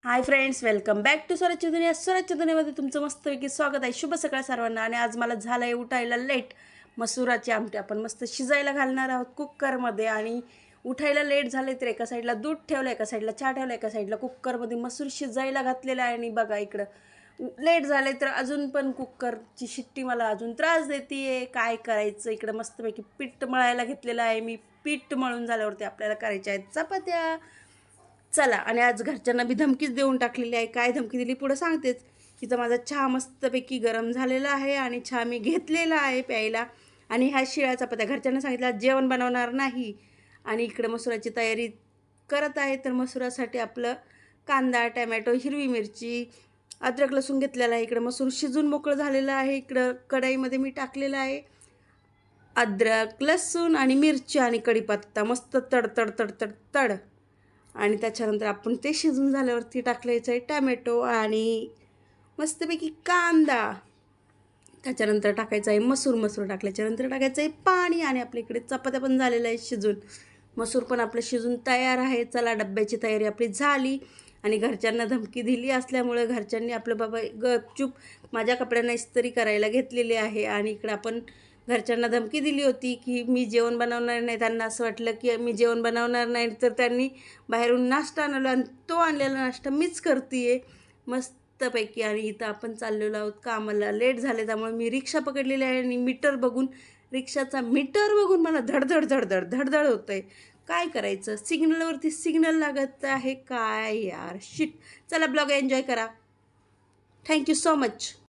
High friends, welcome back to Swarajya दुनिया. स्वराज्य दुनियामध्ये तुमचं मस्तपैकी स्वागत आहे. शुभ सकाळ सर्वांना. आणि आज मला झालं आहे उठायला लेट. मसुराची आमटी आपण मस्त शिजायला घालणार आहोत कुकरमध्ये. आणि उठायला लेट झाले तर एका साईडला दूध ठेवलं, एका साईडला चहा ठेवला, एका साईडला कुकरमध्ये मसूर शिजायला घातलेला आहे. आणि बघा इकडं लेट झाले तर अजून पण कुकरची शिट्टी मला अजून त्रास देते. काय करायचं, इकडं मस्तपैकी पीठ मळायला घेतलेलं आहे मी. पीठ मळून झाल्यावरती आपल्याला करायच्या आहेत चपात्या. चला, आणि आज घरच्यांना बी धमकीच देऊन टाकलेली आहे. काय धमकी दिली पुढं सांगतेच. तिथं माझा चहा मस्तपैकी गरम झालेला आहे आणि चहा मी घेतलेला आहे प्यायला. आणि ह्या शिळ्या चपात्या घरच्यांना सांगितलं जेवण बनवणार नाही. आणि इकडं मसुराची तयारी करत आहे. तर मसुरासाठी आपलं कांदा, टॅमॅटो, हिरवी मिरची, अद्रक, लसूण घेतलेला आहे. इकडं मसूर शिजून मोकळं झालेलं आहे. इकडं कढईमध्ये मी टाकलेलं आहे अद्रक, लसूण आणि मिरची आणि कढीपत्ता. मस्त तडतड तडतड तड. आणि त्याच्यानंतर आपण ते शिजून झाल्यावरती टाकलायचं आहे टॅमॅटो आणि मस्तपैकी कांदा. त्याच्यानंतर टाकायचं आहे मसूर टाकल्याच्यानंतर टाकायचं आहे पाणी. आणि आपल्या इकडे चपात्या पण झालेल्या आहे शिजून. मसूर पण आपलं शिजून तयार आहे. चला, डब्याची तयारी आपली झाली. आणि घरच्यांना धमकी दिली असल्यामुळे घरच्यांनी आपलं बाबा गपचूप माझ्या कपड्यांना इस्त्री करायला घेतलेली आहे. आणि इकडं आपण घरच्यांना धमकी दिली होती की मी जेवण बनवणार नाही. त्यांना असं वाटलं की मी जेवण बनवणार नाही, तर त्यांनी बाहेरून नाश्ता आणला आणि तो आणलेला नाश्ता मीच करते आहे मस्तपैकी. आणि इथं आपण चाललेलो आहोत कामाला. लेट झाले त्यामुळे मी रिक्षा पकडलेली आहे. आणि रिक्षाचा मीटर बघून मला धडधड धडधड धडधड होतं आहे. काय करायचं, सिग्नलवरती सिग्नल लागत आहे. काय यार, शिट. चला, ब्लॉग एन्जॉय करा. Thank you so much.